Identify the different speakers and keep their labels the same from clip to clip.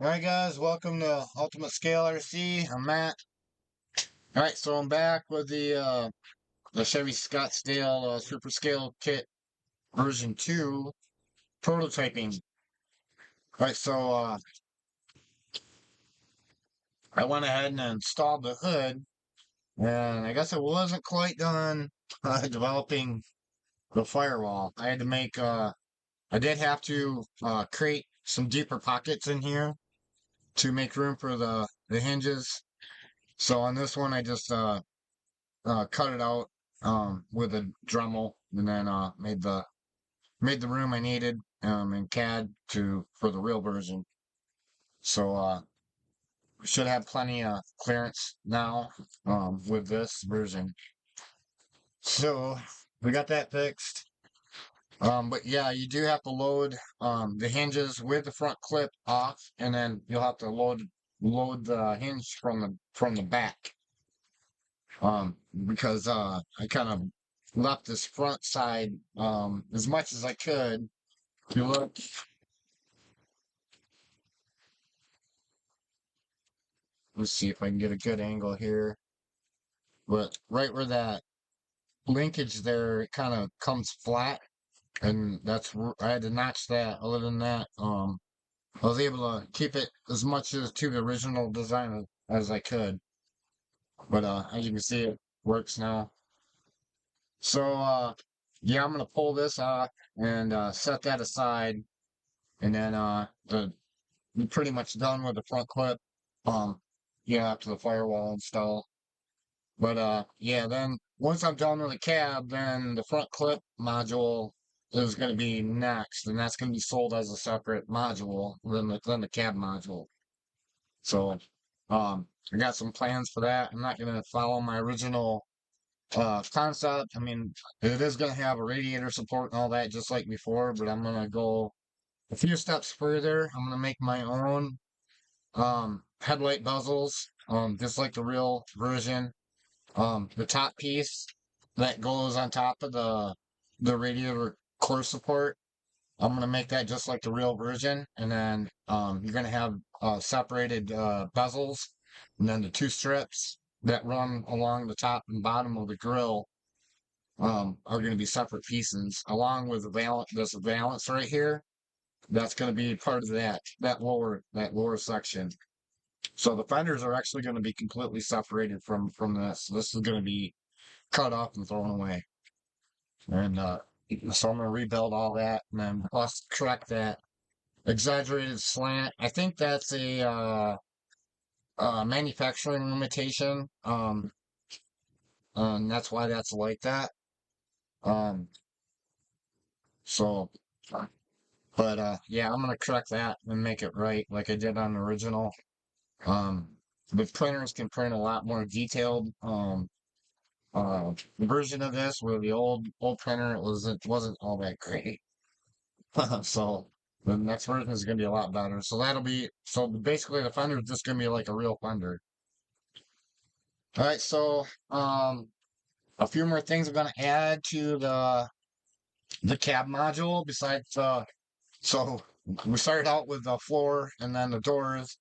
Speaker 1: Alright guys, welcome to Ultimate Scale RC. I'm Matt. Alright, so I'm back with the Chevy Scottsdale Super Scale Kit version 2 prototyping. Alright, so I went ahead and installed the hood, and I guess it wasn't quite done developing the firewall. I had to make I did have to create some deeper pockets in here to make room for the hinges. So on this one I just cut it out with a Dremel, and then made the room I needed in CAD to for the real version. So we should have plenty of clearance now with this version. So we got that fixed. But yeah, you do have to load the hinges with the front clip off, and then you'll have to load the hinge from the back. Because I kind of left this front side as much as I could. If you look, let's see if I can get a good angle here. But right where that linkage there, it kind of comes flat, and I had to notch that. Other than that, I was able to keep it as much as to the original design as I could. But as you can see, it works now. So yeah, I'm gonna pull this off and set that aside, and then I'm pretty much done with the front clip. Um, yeah, after the firewall install. But yeah, then once I'm done with the cab, then the front clip module is going to be next, and that's going to be sold as a separate module than the cab module. So I got some plans for that. I'm not going to follow my original concept. I mean, it is going to have a radiator support and all that, just like before, but I'm going to go a few steps further. I'm going to make my own headlight bezels, just like the real version. The top piece that goes on top of the radiator core support, I'm gonna make that just like the real version, and then you're gonna have separated bezels, and then the two strips that run along the top and bottom of the grill are gonna be separate pieces, along with this valance right here. That's gonna be part of that lower section. So the fenders are actually going to be completely separated from this. This is going to be cut off and thrown away. And so I'm going to rebuild all that and then plus correct that exaggerated slant. I think that's a manufacturing limitation. And that's why that's like that. Um, so, but yeah, I'm going to correct that and make it right like I did on the original. Um, the printers can print a lot more detailed version of this where the old printer it wasn't all that great. So the next version is gonna be a lot better. So basically the fender is just gonna be like a real fender. All right, so a few more things I'm gonna add to the cab module besides so we started out with the floor and then the doors,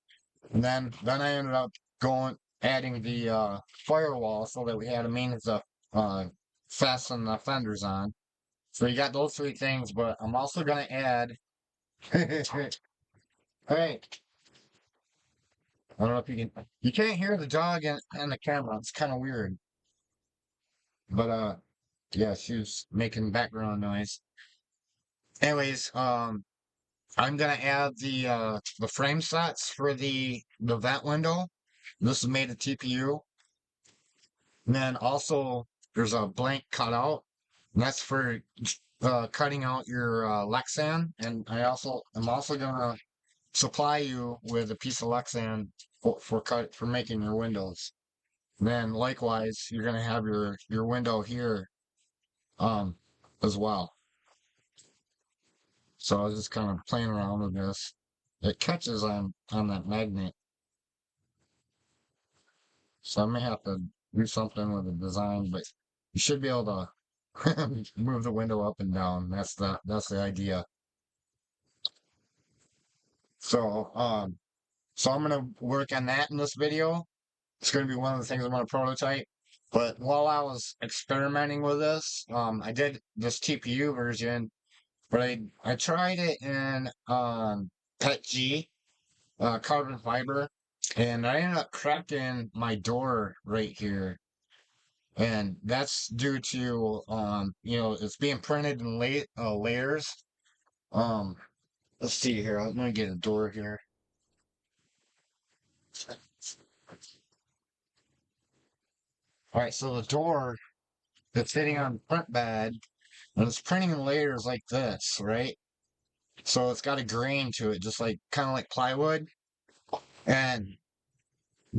Speaker 1: and then I ended up going adding the firewall so that we had a means to uh fasten the fenders on. So you got those three things, but I'm also gonna add. Hey, I don't know if you can. You can't hear the dog and the camera. It's kind of weird. But yeah, she's making background noise. Anyways, I'm gonna add the frame sets for the vent window. This is made of TPU. And then also there's a blank cutout. And that's for cutting out your Lexan. And I'm also gonna supply you with a piece of Lexan for making your windows. Then likewise, you're gonna have your window here um as well. So I was just kind of playing around with this. It catches on that magnet, so I may have to do something with the design, but you should be able to move the window up and down. That's the idea. So So I'm gonna work on that in this video. It's gonna be one of the things I'm gonna prototype. But while I was experimenting with this, I did this TPU version, but I tried it in PETG, carbon fiber, and I ended up cracking my door right here. And that's due to it's being printed in layers. Um, let's see here. I'm gonna get a door here. All right, so the door that's sitting on the print bed, and it's printing in layers like this, right? So it's got a grain to it, just like kind of like plywood. And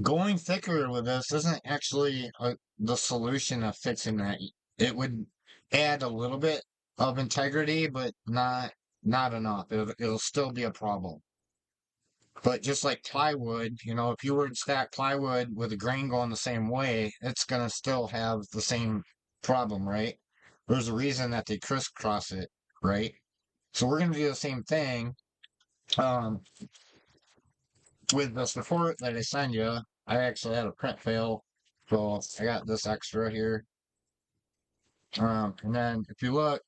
Speaker 1: going thicker with this isn't actually the solution of fixing that. It would add a little bit of integrity, but not enough. It'll still be a problem. But just like plywood, if you were to stack plywood with a grain going the same way, it's gonna still have the same problem, right? There's a reason that they crisscross it, right? So we're gonna do the same thing. Um, with the support that I send you, I actually had a print fail, so I got this extra here. And then if you look,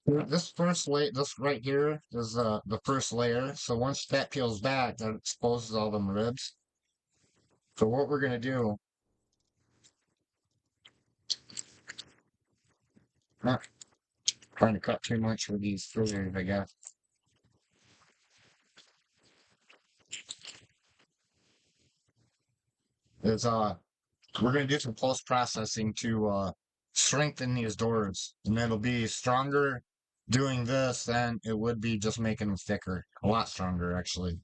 Speaker 1: this first layer, this right here is the first layer. So once that peels back, that exposes all them ribs. So what we're gonna do, not trying to cut too much with these scissors, I guess, is we're gonna do some post processing to strengthen these doors, and it'll be stronger doing this than it would be just making them thicker. A lot stronger, actually,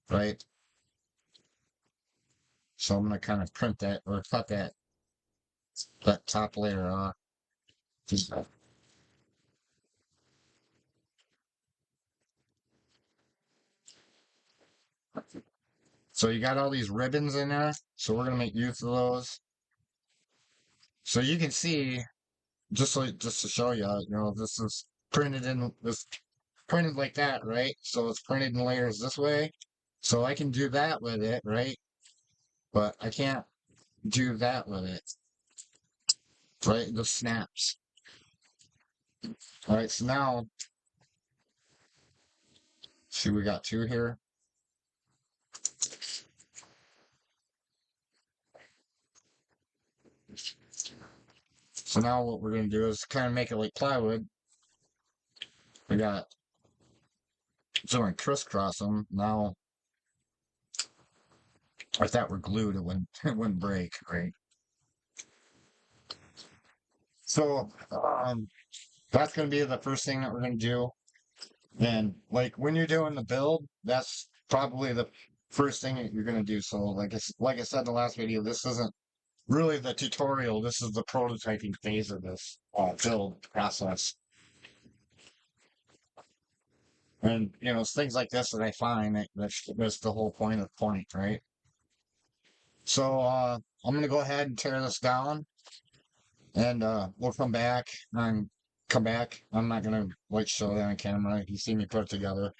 Speaker 1: right? So I'm gonna kind of print that or cut that top layer off. So you got all these ribbons in there, so we're gonna make use of those. So you can see, just to show you, this is printed like that, right? So it's printed in layers this way. So I can do that with it, right? But I can't do that with it, right? The snaps. All right, so now, see, we got two here. So now what we're gonna do is kind of make it like plywood. We got, so we're gonna crisscross them. Now, if that were glued, it wouldn't, it wouldn't break, right? So, that's gonna be the first thing that we're gonna do. And like when you're doing the build, that's probably the first thing that you're gonna do. So like I said in the last video, this isn't really the tutorial. This is the prototyping phase of this build process. And it's things like this that I find that's the whole point of the point, right? So I'm gonna go ahead and tear this down, and we'll come back. I'm not gonna like show that on camera. You see me put it together.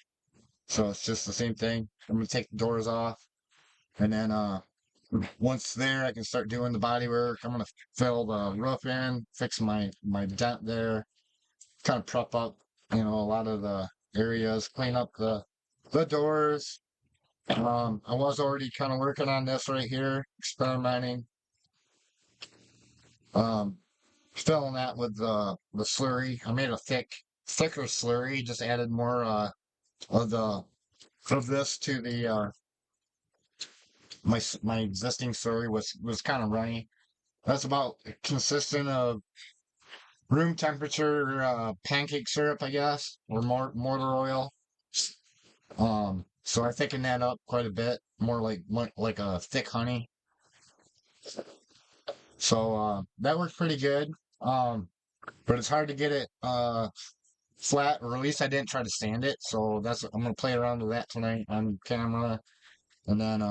Speaker 1: So it's just the same thing. I'm gonna take the doors off, and then once there, I can start doing the body work. I'm gonna fill the roof in, fix my dent there, kind of prep up, a lot of the areas, clean up the doors. I was already kind of working on this right here, experimenting. Um, Filling that with the slurry. I made a thicker slurry. Just added more of the of this to the my existing slurry was kind of runny. That's about consistent of room temperature pancake syrup, I guess, or mortar oil. So I thicken that up quite a bit, more like a thick honey. So that works pretty good. Um, but it's hard to get it flat, or at least I didn't try to sand it. So I'm gonna play around with that tonight on camera, and then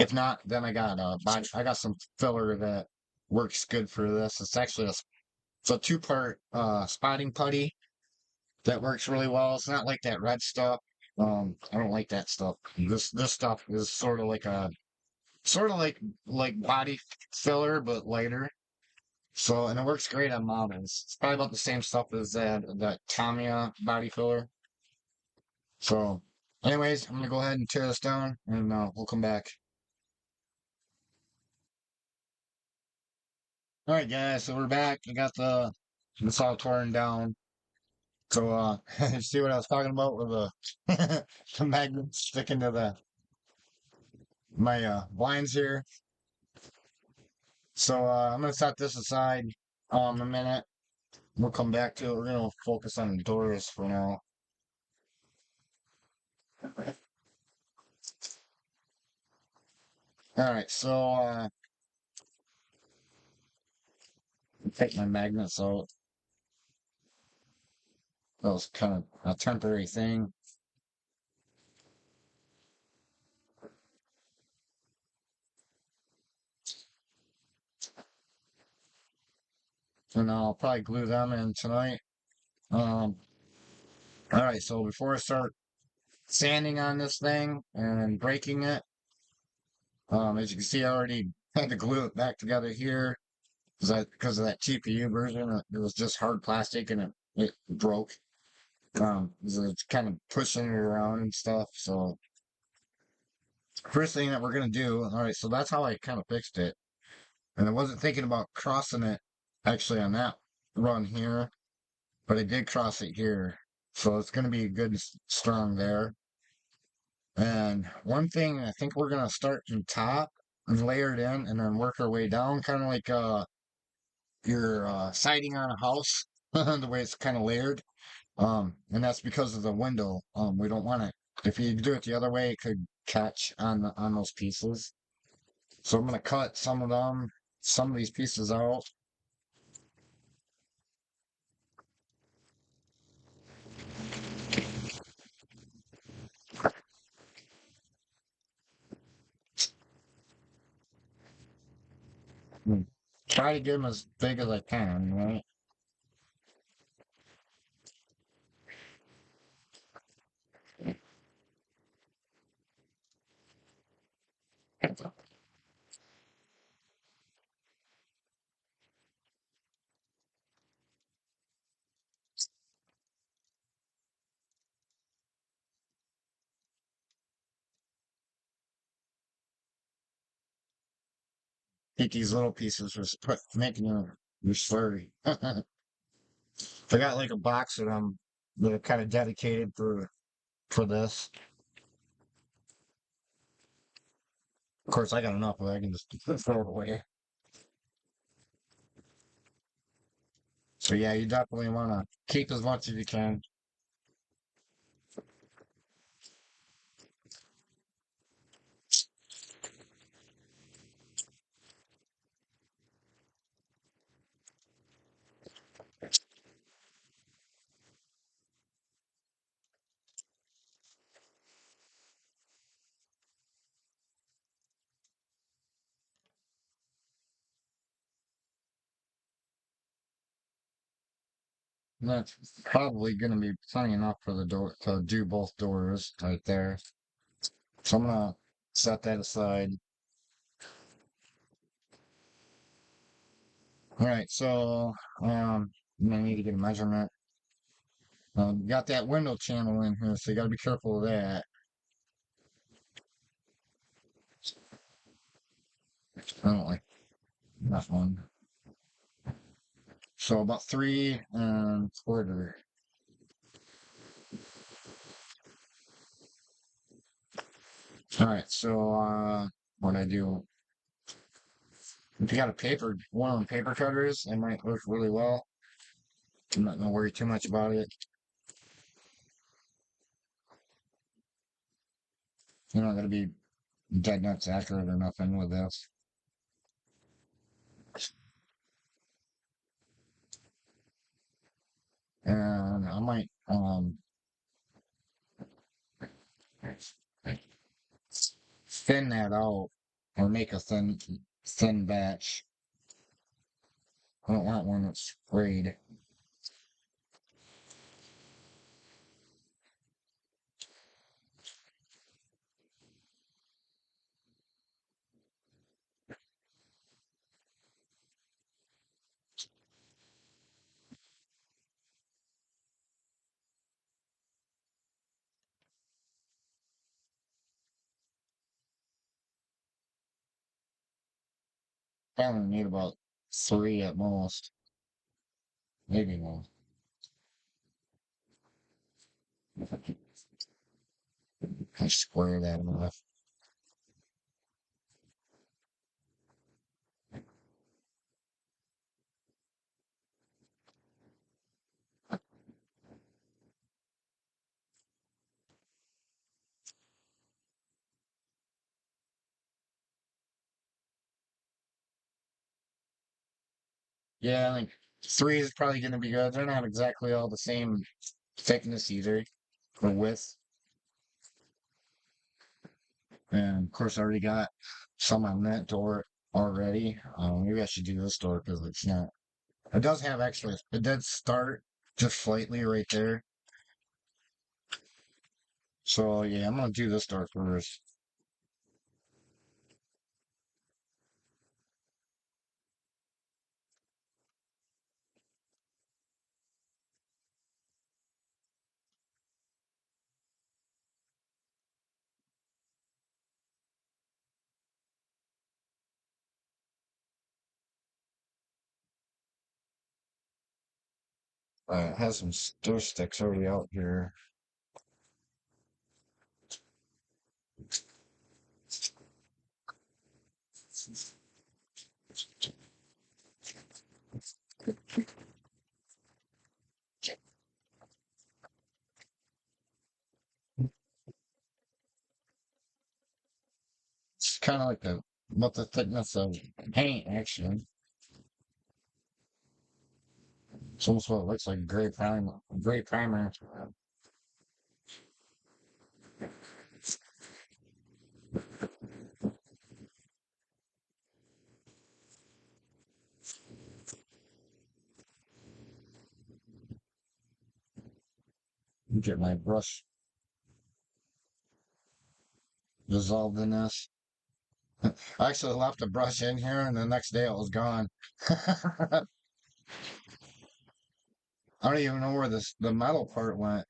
Speaker 1: if not, then I got some filler that works good for this. It's a two-part spotting putty that works really well. It's not like that red stuff. I don't like that stuff. This stuff is sort of like body filler, but lighter. So, and it works great on models. It's probably about the same stuff as that Tamiya body filler. So, anyways, I'm gonna go ahead and tear this down, and we'll come back. All right, guys. So we're back. I got this all torn down. So, you see what I was talking about with the the magnet sticking to the my blinds here. So, I'm gonna set this aside a minute. We'll come back to it. We're gonna focus on the doors for now. All right. So, take my magnets out. That was kind of a temporary thing. And I'll probably glue them in tonight. Um, all right, so before I start sanding on this thing and breaking it, as you can see, I already had to glue it back together here because of that TPU version. It was just hard plastic and it broke. So it's kind of pushing it around and stuff. So first thing that we're gonna do, all right, so that's how I kind of fixed it. And I wasn't thinking about crossing it actually on that run here, but I did cross it here. So it's going to be good and strong there. And one thing I think we're going to start from top and layer it in and then work our way down, kind of like your siding on a house, the way it's kind of layered. And that's because of the window. We don't want it. If you do it the other way, it could catch on those pieces. So I'm going to cut some of these pieces out. Mm. Try to get them as big as I can, right? Take these little pieces for making your slurry. I got like a box of them that are kind of dedicated for this. Of course, I got enough, but I can just throw it away. So yeah, you definitely want to keep as much as you can. And that's probably going to be plenty enough for the door to do both doors right there. So I'm gonna set that aside. All right, so I'm gonna need to get a measurement. Got that window channel in here, so you gotta be careful of that. I don't like that one. So about 3 1/4. All right, so what I do? If you got a one of the paper cutters, it might work really well. I'm not gonna worry too much about it. You're not gonna be dead nuts accurate or nothing with this. And I might thin that out or make a thin batch. I don't want one that's sprayed. I only need about three at most, maybe more. I square that off. Yeah, like three is probably going to be good. They're not exactly all the same thickness either, or width. And of course, I already got some on that door already. Maybe I should do this door because it's not. It does have extras. It did start just slightly right there. So yeah, I'm gonna do this door first. It has some stir sticks already out here. It's kind of like the about the thickness of paint, actually. It's almost what it looks like gray primer. Gray primer. Get my brush dissolved in this. I actually left the brush in here, and the next day it was gone. I don't even know where the metal part went.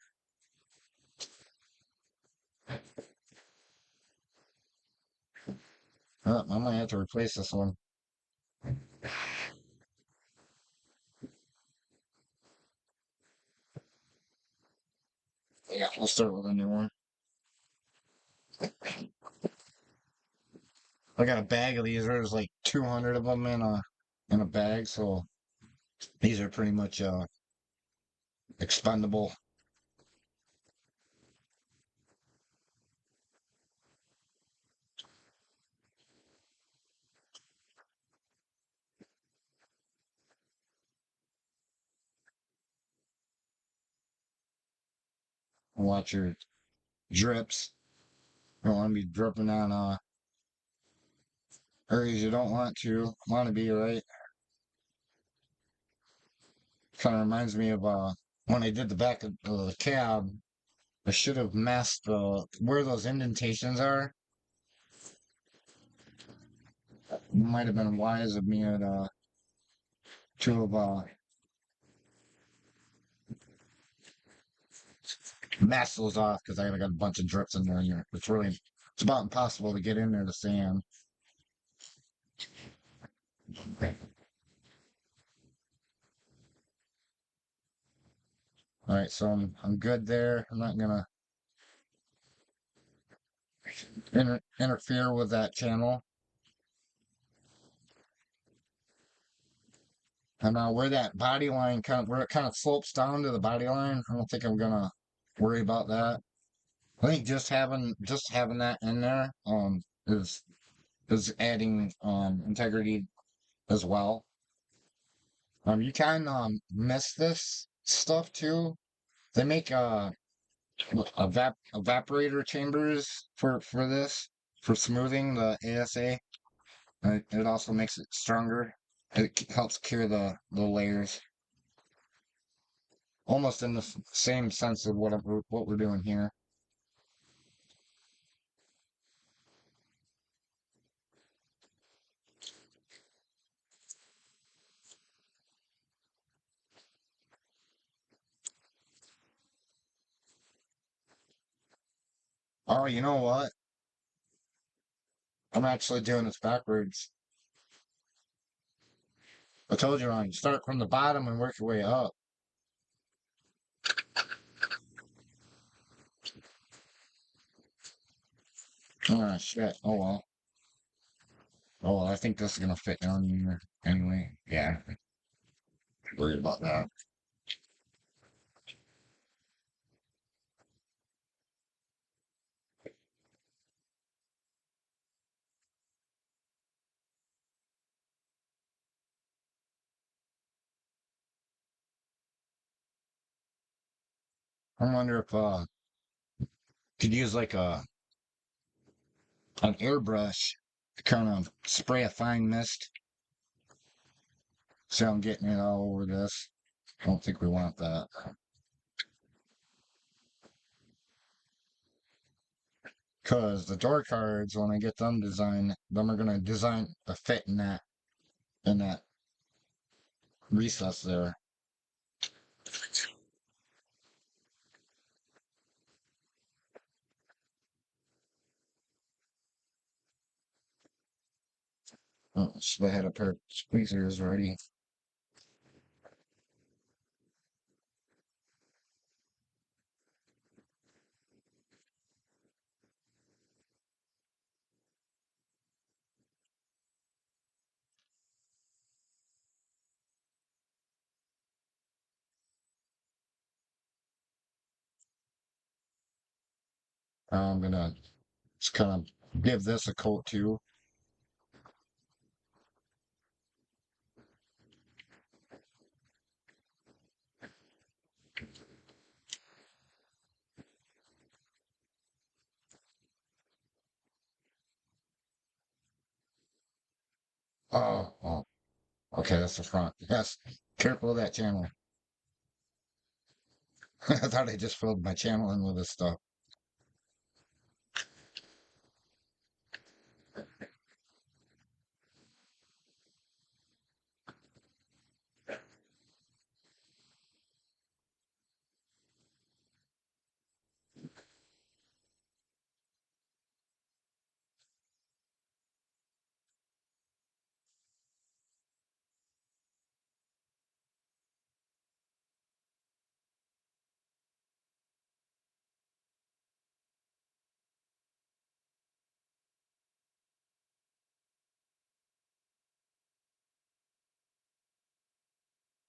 Speaker 1: I might have to replace this one. Yeah, we'll start with a new one. I got a bag of these. There's like 200 of them in a bag, so these are pretty much expendable. Watch your drips. You don't want to be dripping on areas you don't want to be, right? Kind of reminds me of when I did the back of the cab. I should have masked where those indentations are. Might have been wise of me to have masked those off because I got a bunch of drips in there. And it's about impossible to get in there to sand. All right, so I'm good there. I'm not gonna interfere with that channel. And where that body line where it kind of slopes down to the body line, I don't think I'm gonna worry about that. I think just having that in there is adding integrity as well. You can miss this stuff too. They make evaporator chambers for this for smoothing the ASA. It also makes it stronger. It helps cure the layers, almost in the same sense of what we're doing here. Oh, you know what? I'm actually doing this backwards. I told you, Ron, start from the bottom and work your way up. Oh, shit. Oh, well. Oh, well, I think this is gonna fit down here anyway. Yeah, worried about that. I wonder if could use like an airbrush to kind of spray a fine mist. So I'm getting it all over this. I don't think we want that. Because the door cards, when I get them designed, them are gonna design a fit in that recess there. Oh, should have had a pair of tweezers ready. I'm gonna just kind of give this a coat too. Oh, okay, that's the front. Yes, careful of that channel. I thought I just filled my channel in with this stuff.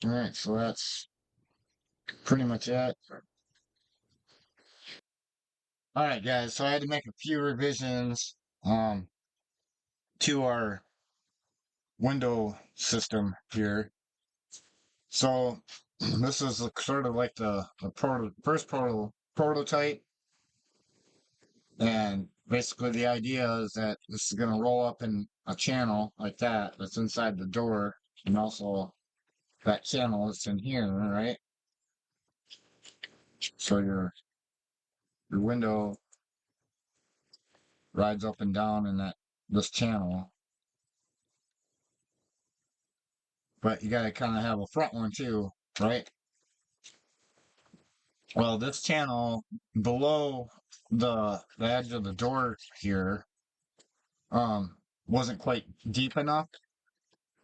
Speaker 1: All right, so that's pretty much it. All right, guys. So I had to make a few revisions um to our window system here. So this is sort of like the prototype, and basically the idea is that this is going to roll up in a channel like that that's inside the door, and also that channel is in here, right? So your window rides up and down in that this channel, but you got to kind of have a front one too, right? Well, this channel below the edge of the door here wasn't quite deep enough.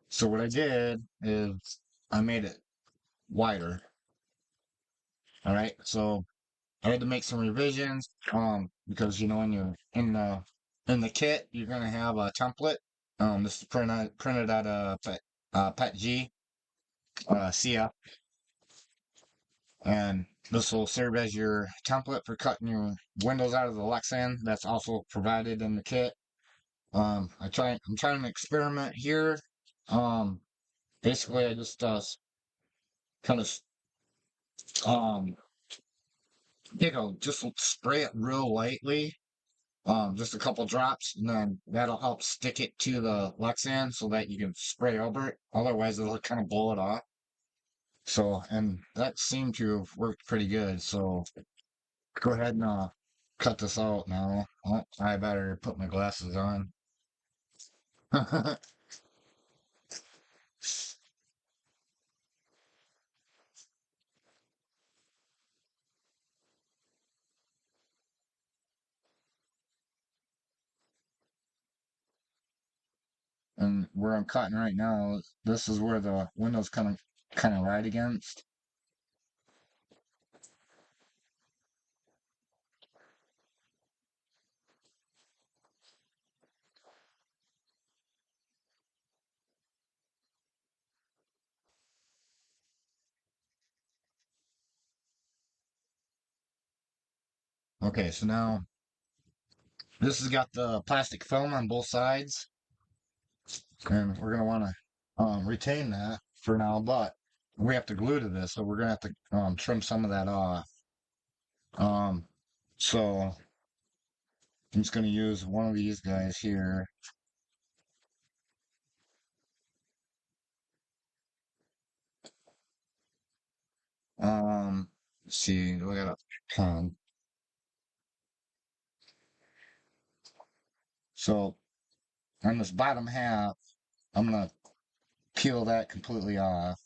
Speaker 1: So what I did is I made it wider. All right. So I had to make some revisions because you know when you're in the kit you're gonna have a template. This is printed out of Pet G CF, and this will serve as your template for cutting your windows out of the Lexan. That's also provided in the kit. I'm trying to experiment here. Um, Basically, I just kind of um, just spray it real lightly, just a couple drops, and then that'll help stick it to the Lexan so that you can spray over it. Otherwise, it'll kind of blow it off. So, and that seemed to have worked pretty good. So, go ahead and cut this out now. Oh, I better put my glasses on. And where I'm cutting right now, this is where the windows kind of ride against. Okay, so now this has got the plastic film on both sides, and we're gonna want to retain that for now, but we have to glue to this, so we're gonna have to trim some of that off. Um, so I'm just gonna use one of these guys here. Let's see, we got a pen. So on this bottom half, I'm gonna peel that completely off.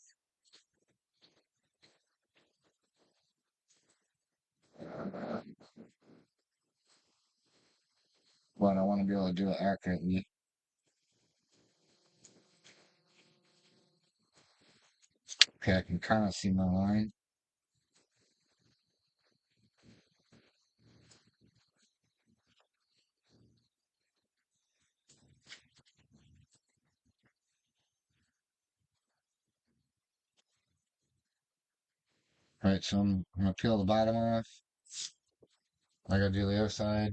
Speaker 1: But I want to be able to do it accurately. Okay, I can kind of see my line. All right, so I'm gonna peel the bottom off. I gotta do the other side.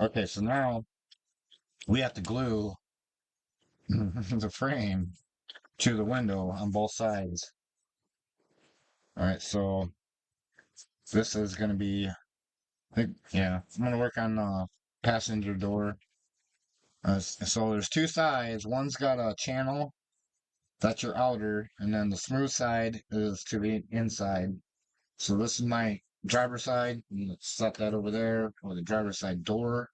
Speaker 1: Okay, so now we have to glue the frame to the window on both sides. All right, so this is gonna be, yeah, I'm gonna work on the passenger door. So there's two sides. One's got a channel, that's your outer, and then the smooth side is to the inside. So this is my driver's side. Let's set that over there for the driver's side door.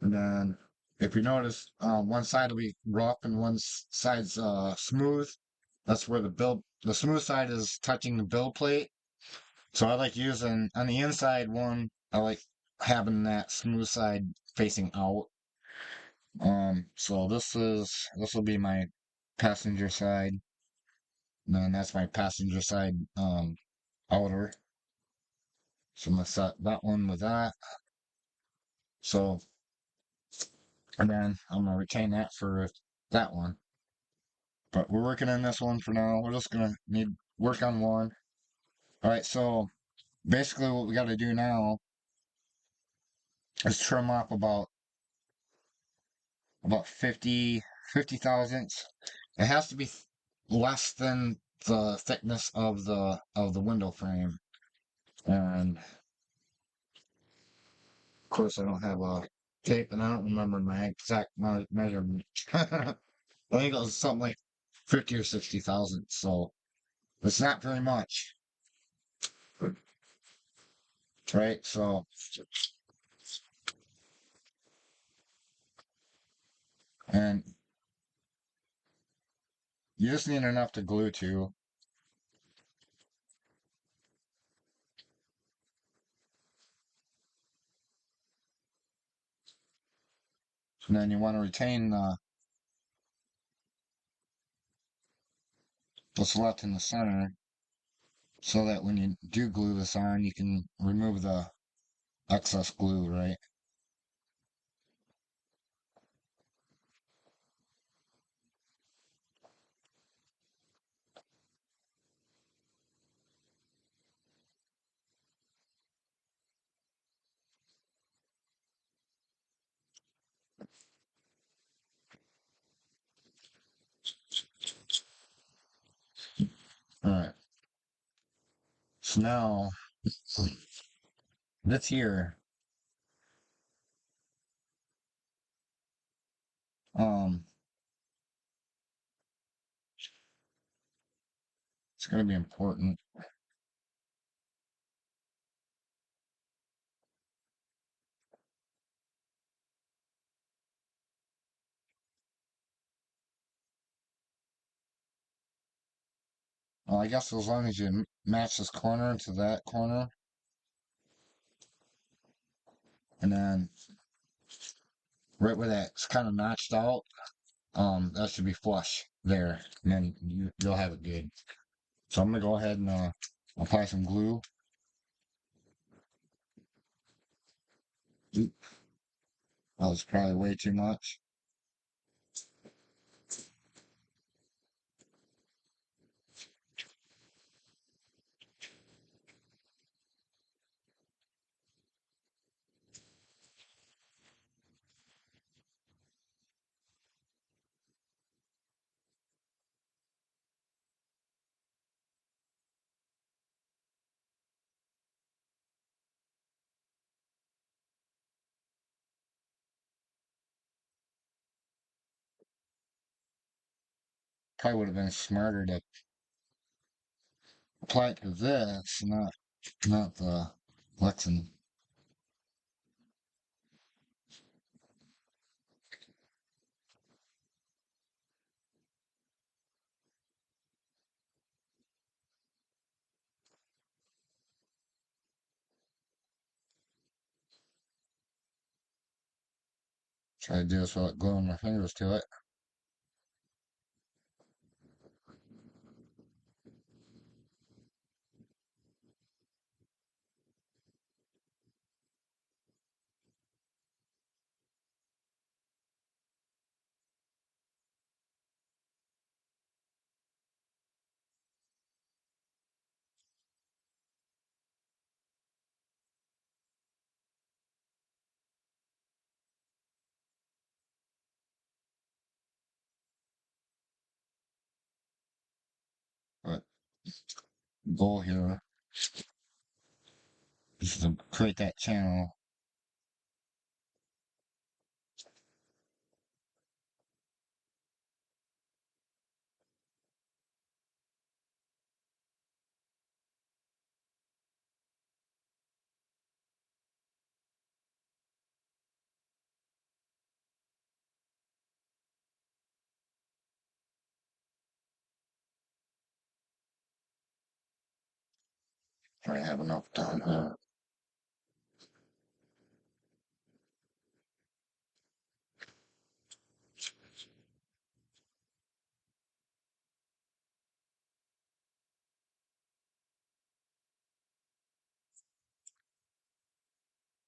Speaker 1: And then if you notice, one side will be rough and one side's smooth. That's where the smooth side is touching the build plate. So I like using on the inside one, I like having that smooth side facing out. So this will be my passenger side. And then that's my passenger side outer. So I'm gonna set that one with that. So and then I'm gonna retain that for that one. But we're working on this one for now. We're just gonna need work on one. All right, so basically what we got to do now is trim off about 50 thousandths. It has to be less than the thickness of the window frame. And of course I don't have a tape and I don't remember my exact measurement. I think it was something like 50 or 60 thousandths, so it's not very much. Right? So, and you just need enough to glue to. And then you want to retain what's left in the center so that when you do glue this on, you can remove the excess glue, right? All right. So now this here, um, it's going to be important. Well, I guess as long as you match this corner to that corner, and then right where that's kind of notched out, that should be flush there, and then you'll have it good. So I'm gonna go ahead and apply some glue. Oop, that was probably way too much. Probably would have been smarter to apply it to this, not the Lexan. Try to do this without gluing my fingers to it. But the goal here is to create that channel. Try to have enough down here.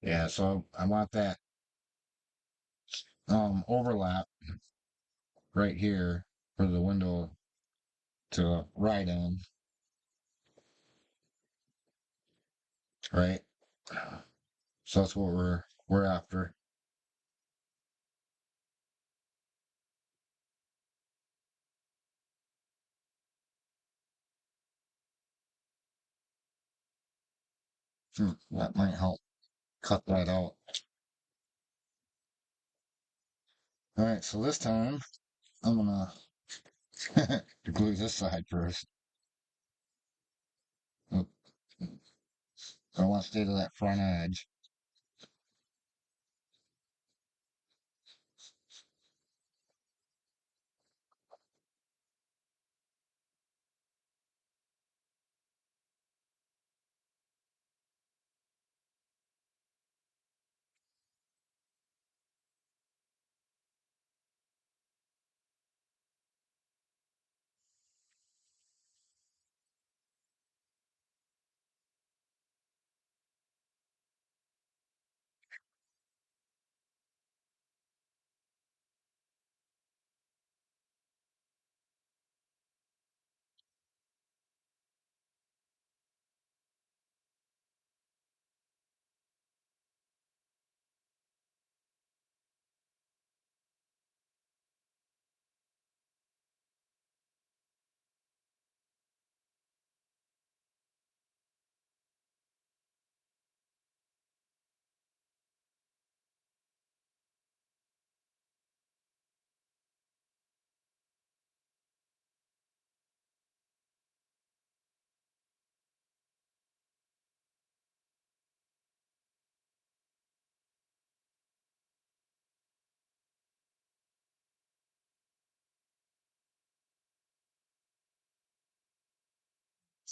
Speaker 1: Yeah, so I want that overlap right here for the window to ride in, right? So that's what we're after. That might help cut that out. All right, so this time I'm gonna glue this side first. Oop, I want to stay to that front edge.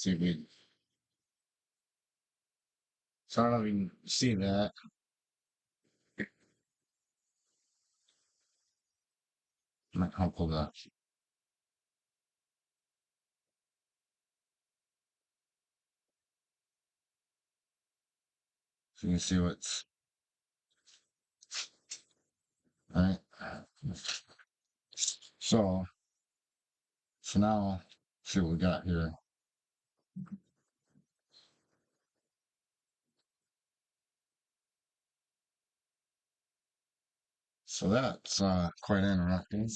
Speaker 1: See if we, so I don't know if you can see that. Might help with that. So you can see what's, right? So, so now, see what we got here. So that's quite interesting.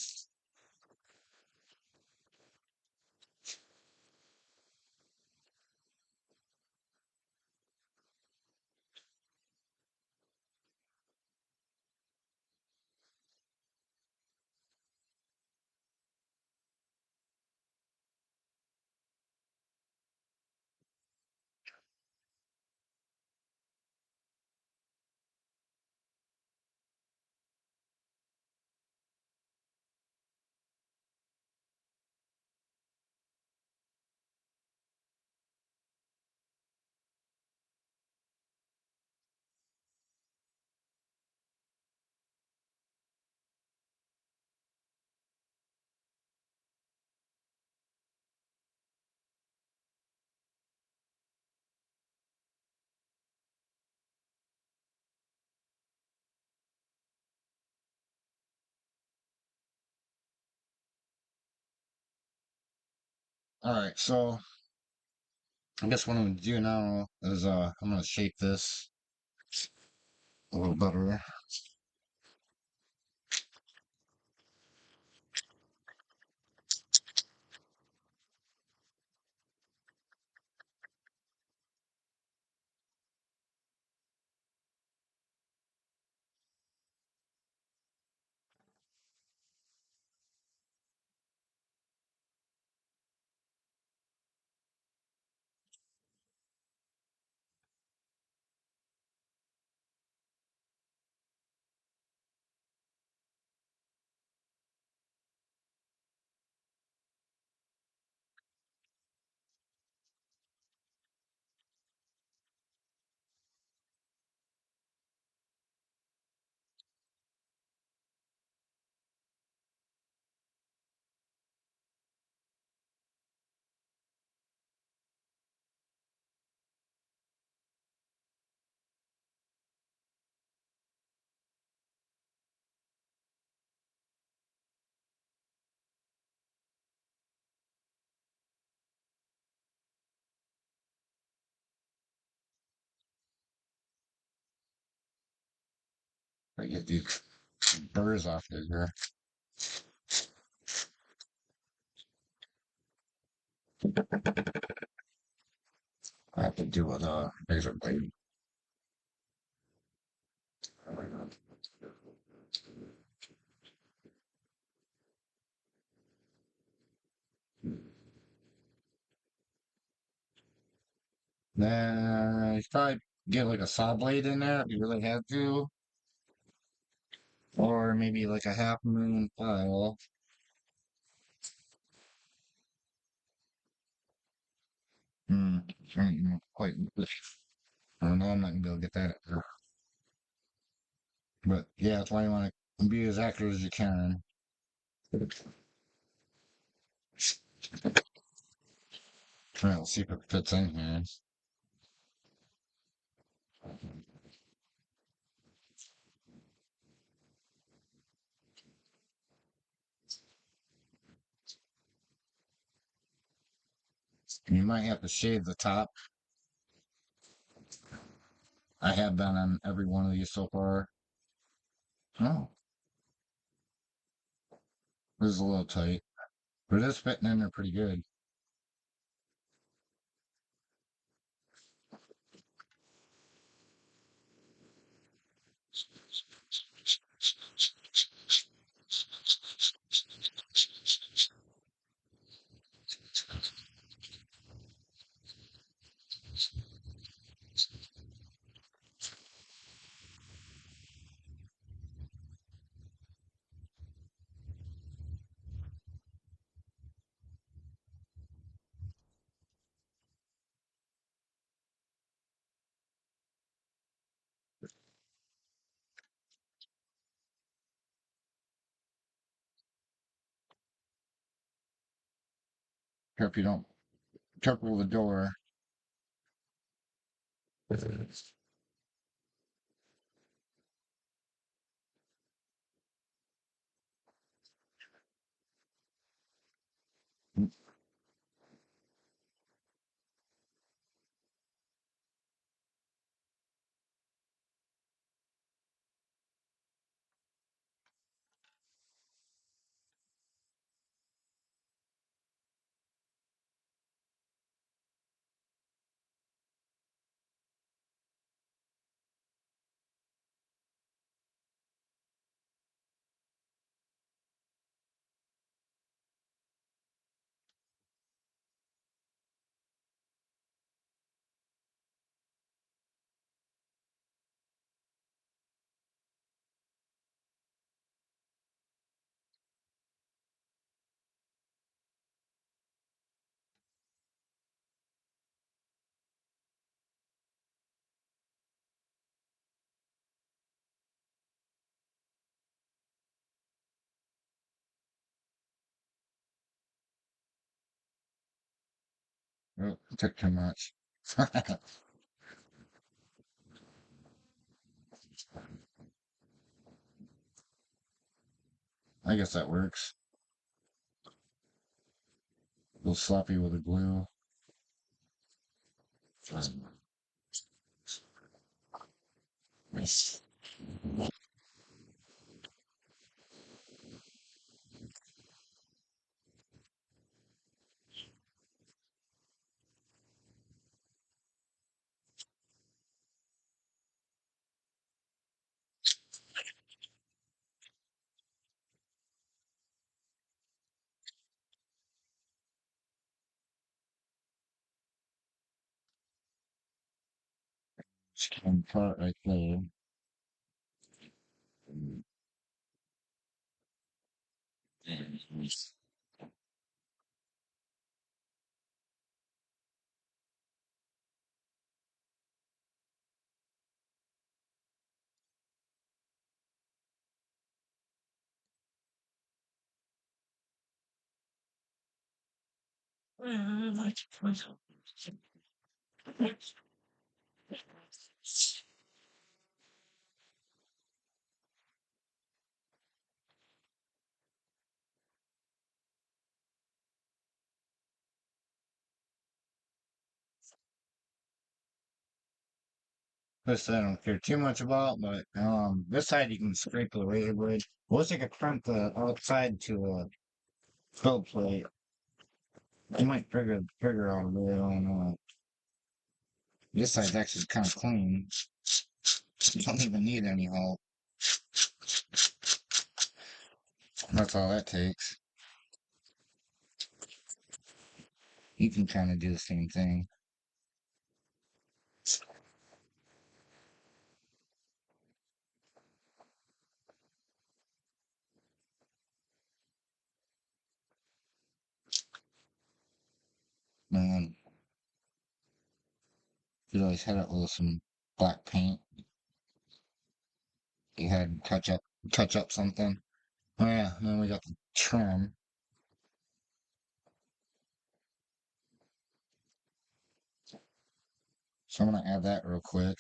Speaker 1: All right, so I guess what I'm gonna do now is I'm gonna shape this a little better. I get these burrs off here. I have to do with a razor blade. Then you probably get like a saw blade in there if you really had to, or maybe like a half moon file. Hmm, quite. I don't know. I'm not gonna be able to get that. But yeah, that's why you want to be as accurate as you can. All right, let's see if it fits in here. You might have to shave the top. I have been on every one of these so far. Oh, this is a little tight, but it is fitting in there pretty good. Hope you don't triple the door. Oh, it took too much. I guess that works. A little sloppy with the glue. Skin part right there. This I don't care too much about, but this side you can scrape the razor blade. Looks like I crimped the outside to a build plate. You might trigger the trigger out of it, I don't know. This side's actually kind of clean. You don't even need any help. That's all that takes. You can kind of do the same thing. Man, you always hit it with some black paint. You had touch up something. Oh yeah, and then we got the trim. So I'm gonna add that real quick.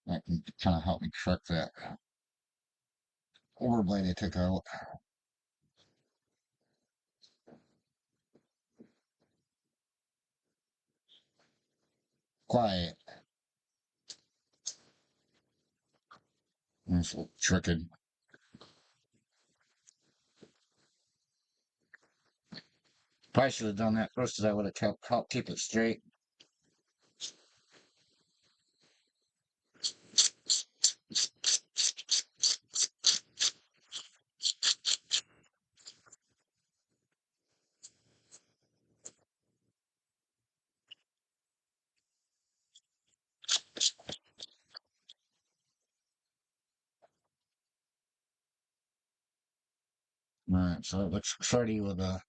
Speaker 1: That can kind of help me correct that overblade I took out. quiet. It's a little tricky. Probably should have done that first, because I would have helped keep it straight. Alright, so it looks pretty with a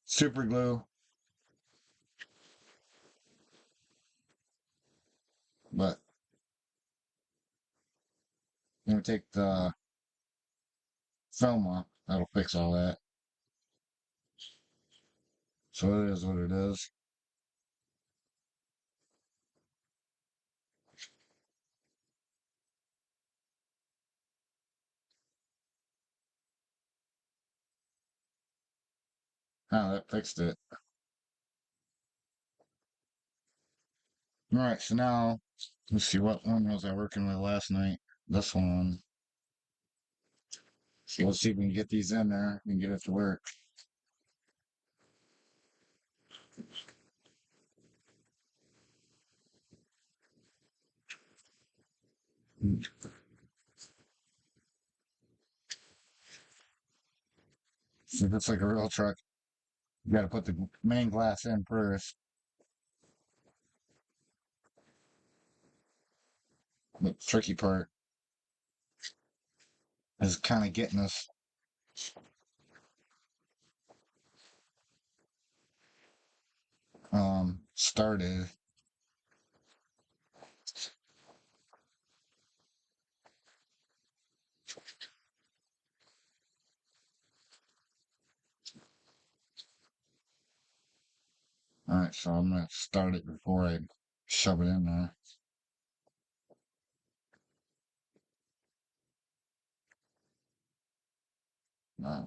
Speaker 1: super glue. But I'm gonna take the film off. That'll fix all that. So it is what it is. Oh, that fixed it. Alright, so now let's see, what one was I working with last night? This one. So let's see if we can get these in there and get it to work. See, if it's like a real truck, you gotta put the main glass in first. But the tricky part is kind of getting us started. Alright, so I'm gonna start it before I shove it in there.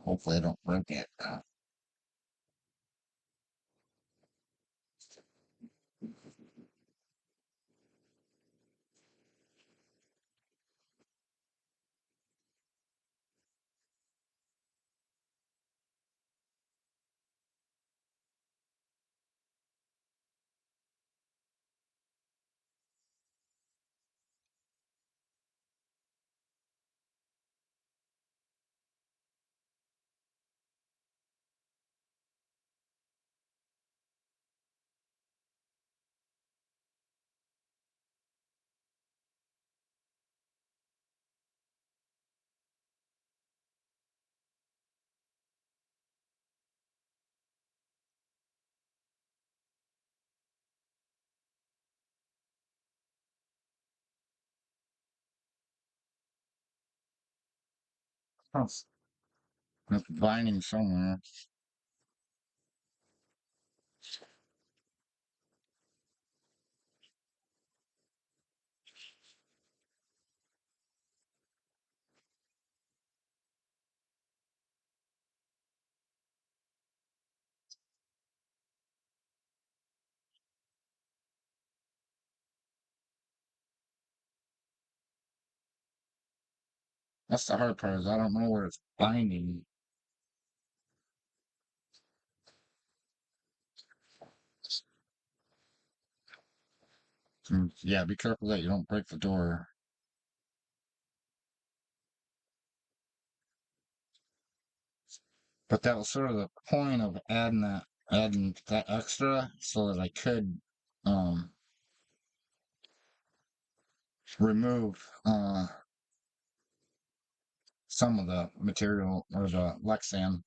Speaker 1: Hopefully I don't break it. Oh, it's binding somewhere. That's the hard part, is I don't know where it's binding. Yeah, be careful that you don't break the door. But that was sort of the point of adding that extra, so that I could um remove some of the material or the Lexan,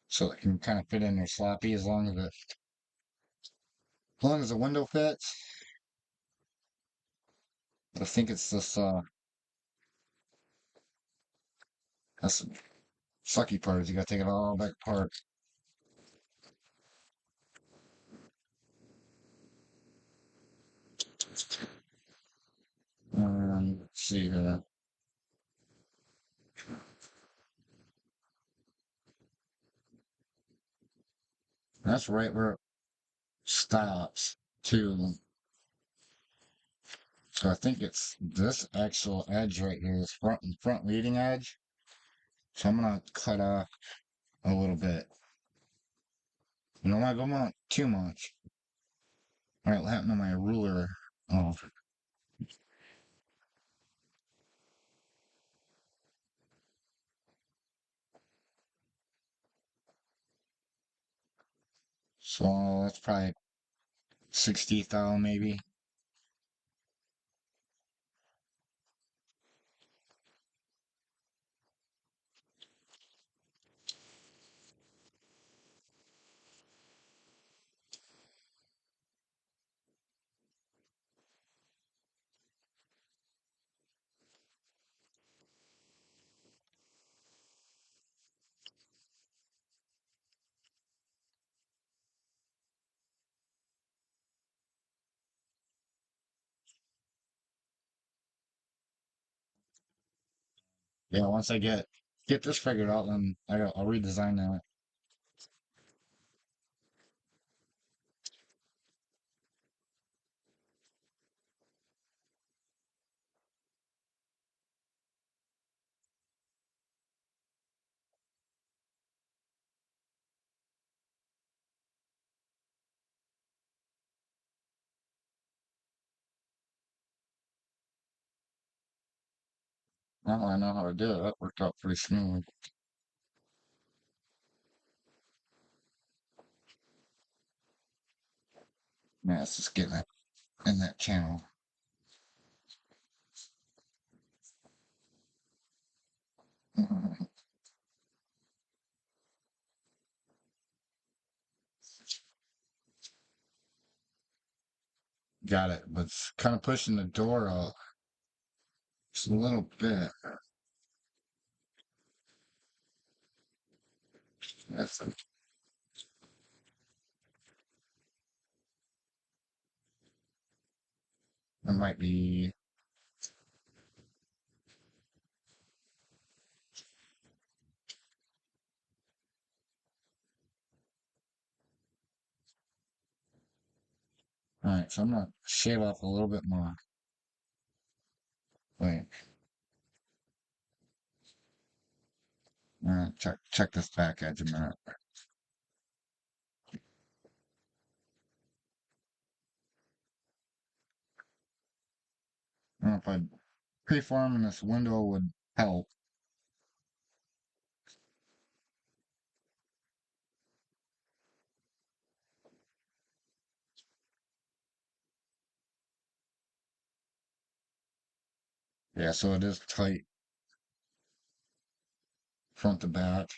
Speaker 1: so it can kind of fit in there sloppy, as long as the window fits. I think it's this that's the sucky part, is you gotta take it all back apart. Let's see here. That's right where it stops. to, so I think it's this actual edge right here, this front leading edge. So I'm gonna cut off a little bit. You don't want to go too much. All right, what happened to my ruler? Oh, so that's probably 60 thou maybe. Yeah, once I get this figured out, then I'll redesign that. Now I know how to do it. That worked out pretty smooth. Yeah, it's just getting it in that channel. Got it, but it's kind of pushing the door out just a little bit. That's that might be. All right, so I'm gonna shave off a little bit more. Wait, check this back edge a minute. I don't know if I preforming this window would help. Yeah, so it is tight front to back.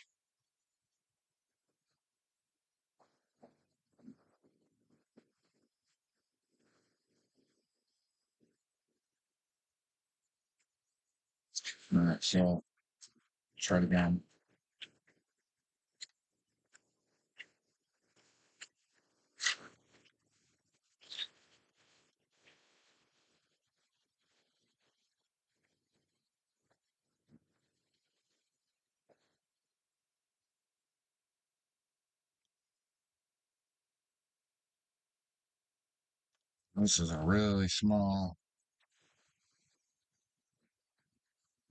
Speaker 1: All right, so try it again. This is a really small,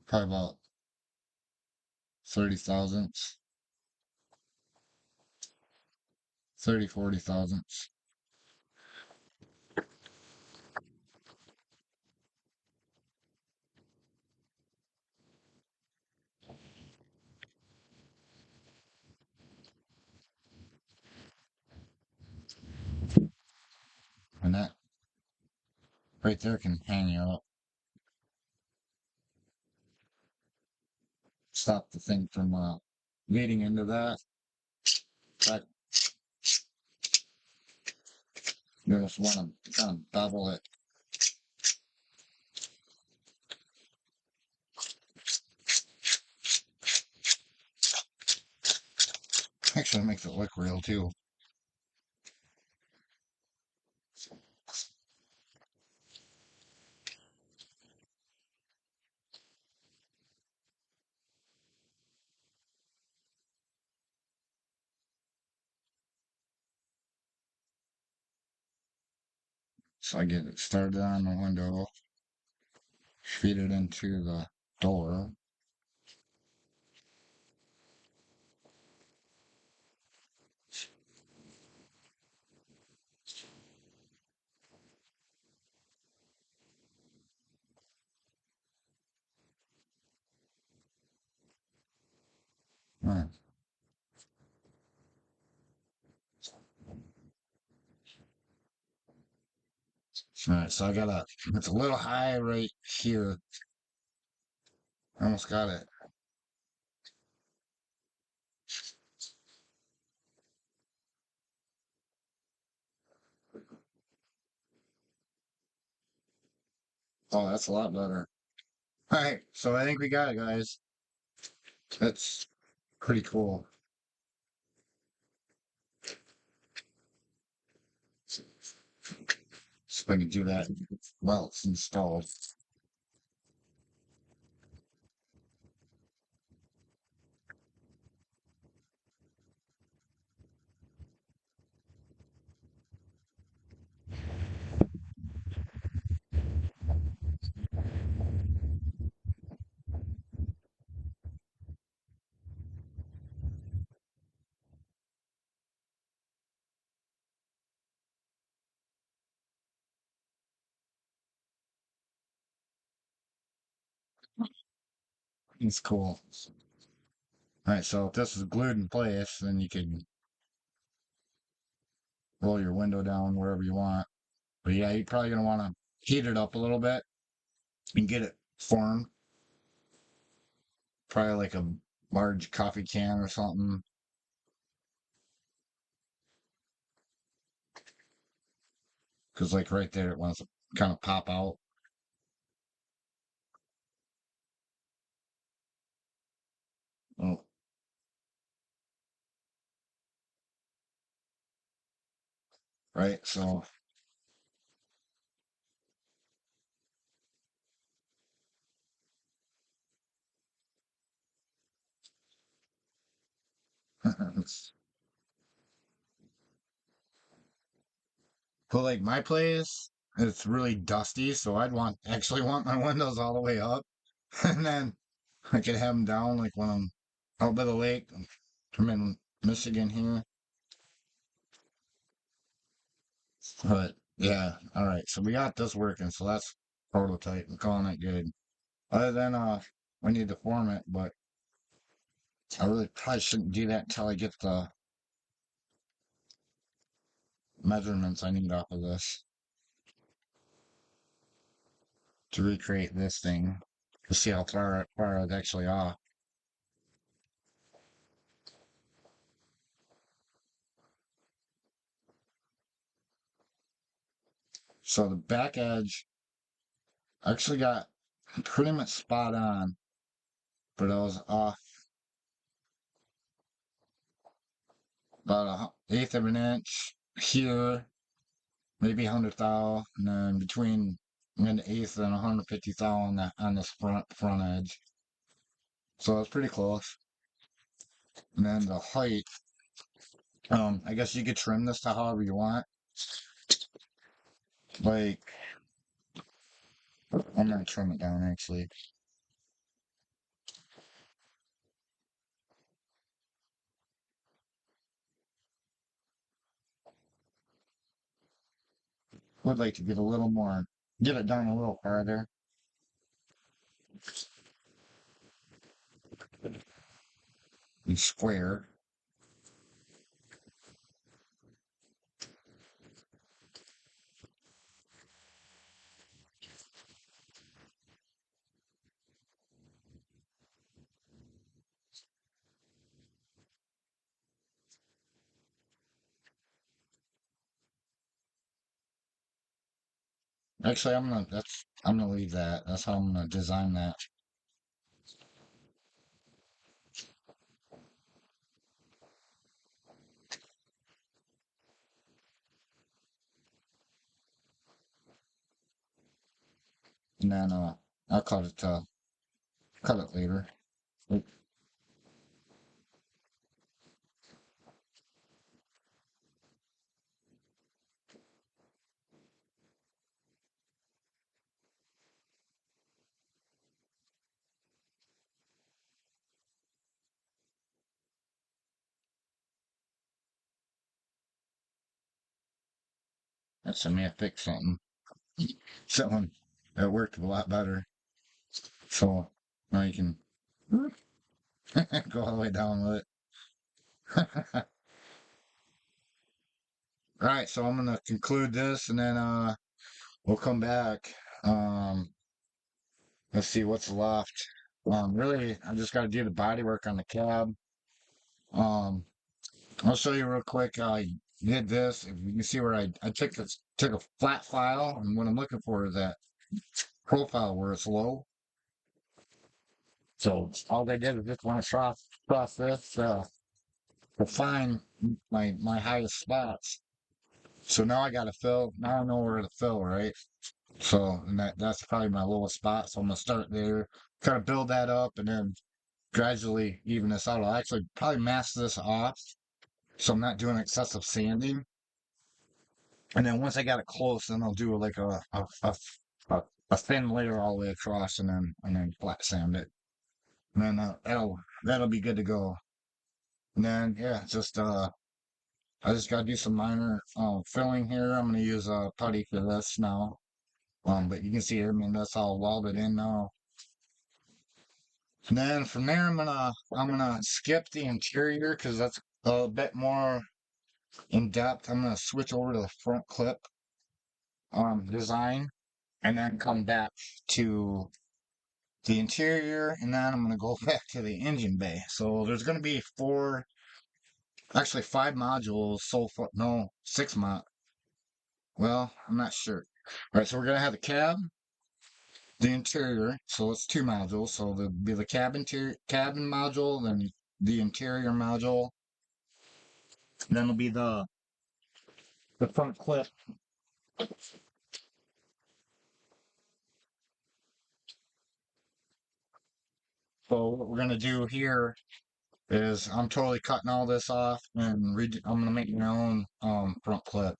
Speaker 1: probably about 30 thousandths, 30, 40 thousandths. And that right there can hang you up. Stop the thing from leading into that. That you just want to kind of bevel it. Actually, it makes it look real too. So I get it started on the window, feed it into the door. Alright, so I gotta, it's a little high right here. I almost got it. Oh, that's a lot better. Alright, so I think we got it, guys. That's pretty cool. So I can do that while it's installed. It's cool. Alright, so if this is glued in place, then you can roll your window down wherever you want. But yeah, you're probably gonna want to heat it up a little bit and get it formed. Probably like a large coffee can or something. Because like right there, it wants to kind of pop out. Oh, right. So but like my place, it's really dusty, so I'd actually want my windows all the way up, and then I could have them down like when I'm out by the lake. I'm in Michigan here, but yeah, all right. So we got this working, so that's prototype. I'm calling it good. Other than we need to form it, but I really probably shouldn't do that until I get the measurements I need off of this to recreate this thing to see how far it's actually off. So the back edge actually got pretty much spot on, but I was off about an eighth of an inch here, maybe 100 thou, and then between an eighth and 150 thou on this front edge. So it's pretty close. And then the height, I guess you could trim this to however you want. Like, I'm gonna trim it down actually. Would like to get a little more, get it down a little farther. And square. Actually, I'm gonna leave that. That's how I'm gonna design that. And then I'll cut it later. That's I may have fixed something that worked a lot better. So now you can go all the way down with it. All right, so I'm gonna conclude this and then we'll come back. Um let's see what's left. Really I just gotta do the body work on the cab. Um I'll show you real quick how I did this. If you can see where I took a flat file and what I'm looking for is that profile where it's low. So all they did is just want to cross this to find my highest spots. So now I gotta fill. Now I know where to fill, right? So and that's probably my lowest spot. So I'm gonna start there, kind of build that up, and then gradually even this out. I'll actually probably mask this off, so I'm not doing excessive sanding. And then once I got it close, then I'll do like a, a thin layer all the way across, and then flat sand it. And then that'll be good to go. And then yeah, just I just gotta do some minor filling here. I'm gonna use putty for this now. But you can see here, I mean that's all welded in now. And then from there, I'm gonna skip the interior because that's a bit more in depth. I'm gonna switch over to the front clip design, and then come back to the interior, and then I'm gonna go back to the engine bay. So there's gonna be actually five modules so far. No, six Well, I'm not sure. All right, so we're gonna have the cab, the interior. So it's two modules. So there'll be the cabin module, then the interior module. Then there'll be the front clip. So what we're gonna do here is I'm totally cutting all this off and I'm gonna make my own front clip.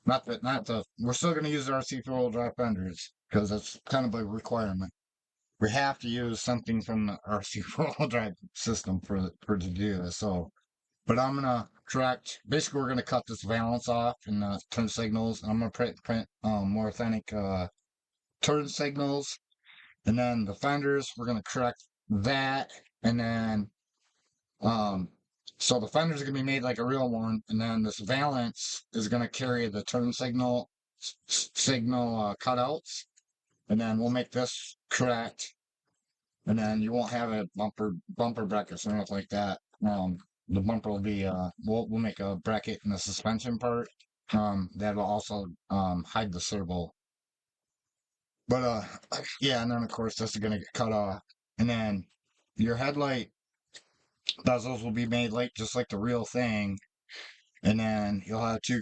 Speaker 1: Not the we're still gonna use RC4WD fenders because that's kind of a requirement. We have to use something from the RC4WD system for to do this. So, but I'm gonna correct. Basically, we're gonna cut this valance off and turn signals, and I'm gonna print more authentic turn signals, and then the fenders. We're gonna correct that, and then um. So the fenders are gonna be made like a real one, and then this valance is gonna carry the turn signal cutouts, and then we'll make this correct, and then you won't have a bumper brackets or anything like that. The bumper will be we'll make a bracket in the suspension part. That will also hide the servo. But yeah, and then of course this is gonna get cut off, and then your headlight bezels will be made like just like the real thing, and then you'll have two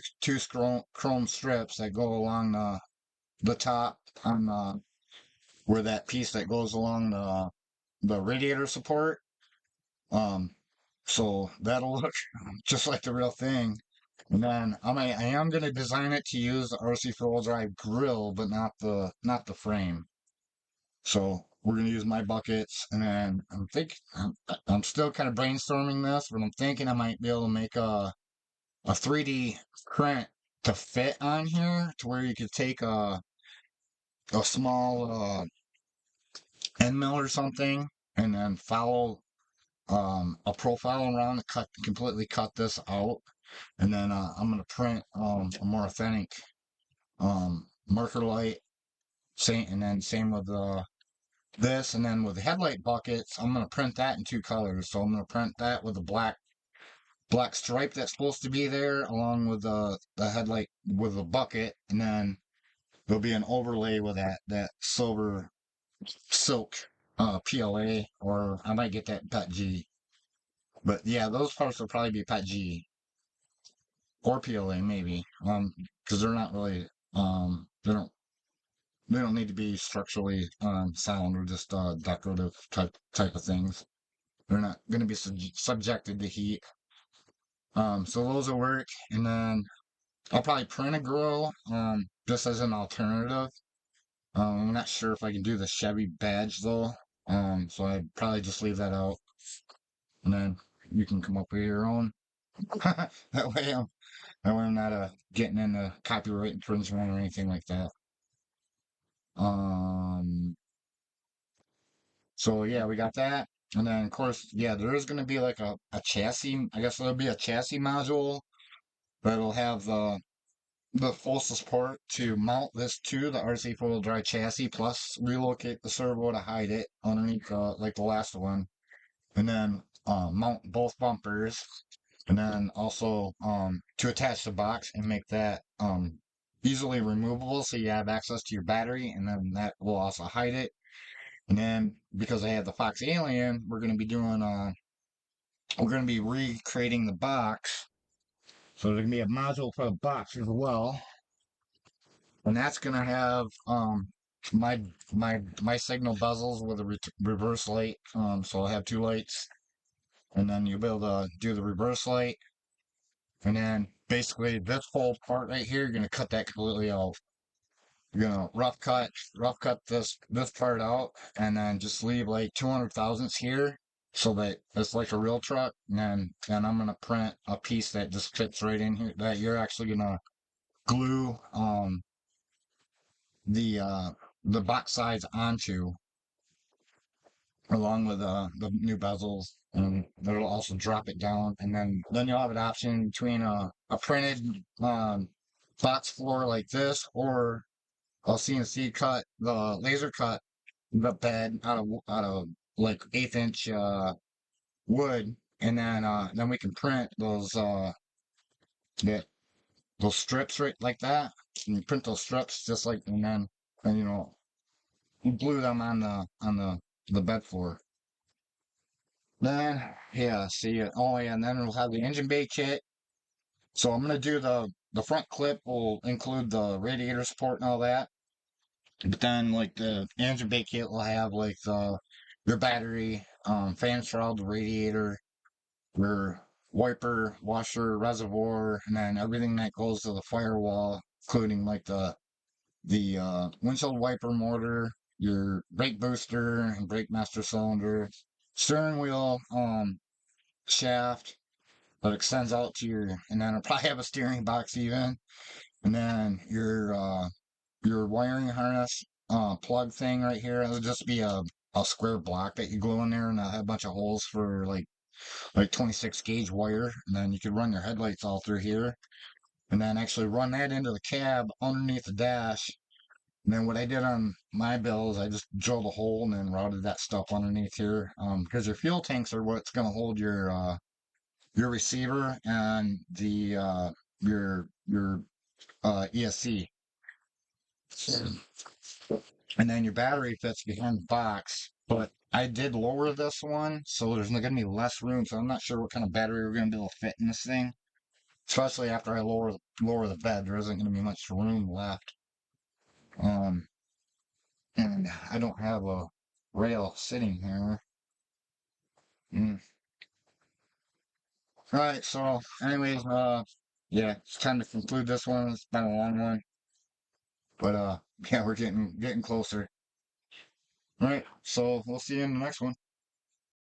Speaker 1: chrome strips that go along the top on where that piece that goes along the radiator support. Um, so that'll look just like the real thing. And then I am gonna design it to use the RC4WD grill, but not the frame. So we're gonna use my buckets, and then I'm still kind of brainstorming this, but I'm thinking I might be able to make a 3D print to fit on here, to where you could take a small end mill or something, and then follow a profile around to completely cut this out, and then I'm gonna print a more authentic marker light. Same with this, and then with the headlight buckets, I'm gonna print that in two colors. So I'm gonna print that with a black stripe that's supposed to be there, along with the headlight with the bucket, and then there'll be an overlay with that silver silk PLA, or I might get that PET G. But yeah, those parts will probably be PET G or PLA maybe. Because they're not really they don't need to be structurally sound, or just decorative type of things. They're not going to be subjected to heat. So those will work, and then I'll probably print a grill just as an alternative. I'm not sure if I can do the Chevy badge though. So I'd probably just leave that out, and then you can come up with your own. That way, That way I'm not getting into copyright infringement or anything like that. Um, so yeah, we got that. And then of course, yeah, there is gonna be like a chassis. I guess there'll be a chassis module that'll have the full support to mount this to the RC4 drive chassis, plus relocate the servo to hide it underneath like the last one, and then mount both bumpers, and then also to attach the box and make that easily removable so you have access to your battery, and then that will also hide it. And then because I have the Fox Alien, we're gonna be recreating the box. So there's gonna be a module for the box as well, and that's gonna have my my signal bezels with a reverse light. So I'll have two lights, and then you'll be able to do the reverse light, and then basically this whole part right here, you're gonna cut that completely out. You're gonna rough cut this part out, and then just leave like 200 thousandths here, so that it's like a real truck. And then I'm gonna print a piece that just fits right in here that you're actually gonna glue the uh the box sides onto, along with the new bezels, and it'll also drop it down. And then you'll have an option between a printed box floor like this, or a CNC cut, the laser cut the bed out of like 1/8 inch wood, and then we can print that those strips right like that. And you print those strips just like, and we glue them on the bed floor. Then yeah, see it. Oh yeah, and then we'll have the engine bay kit. So I'm gonna do the front clip will include the radiator support and all that. But then like the engine bay kit will have like your battery, fan shroud, the radiator, your wiper, washer, reservoir, and then everything that goes to the firewall, including like the windshield wiper motor, your brake booster and brake master cylinder, steering wheel shaft that extends out to and then it'll probably have a steering box even, and then your wiring harness plug thing right here. It'll just be a square block that you glue in there, and have a bunch of holes for like 26 gauge wire, and then you could run your headlights all through here, and then actually run that into the cab underneath the dash. And then what I did on my bill is I just drilled a hole and then routed that stuff underneath here, because your fuel tanks are what's going to hold your receiver and your ESC. And then your battery fits behind the box. But I did lower this one, so there's going to be less room. So I'm not sure what kind of battery we're going to be able to fit in this thing. Especially after I lower the bed, there isn't going to be much room left. Um, and I don't have a rail sitting here. Mm. All right, so anyways, yeah, it's time to conclude this one. It's been a long one, but yeah, we're getting closer. All right, so we'll see you in the next one.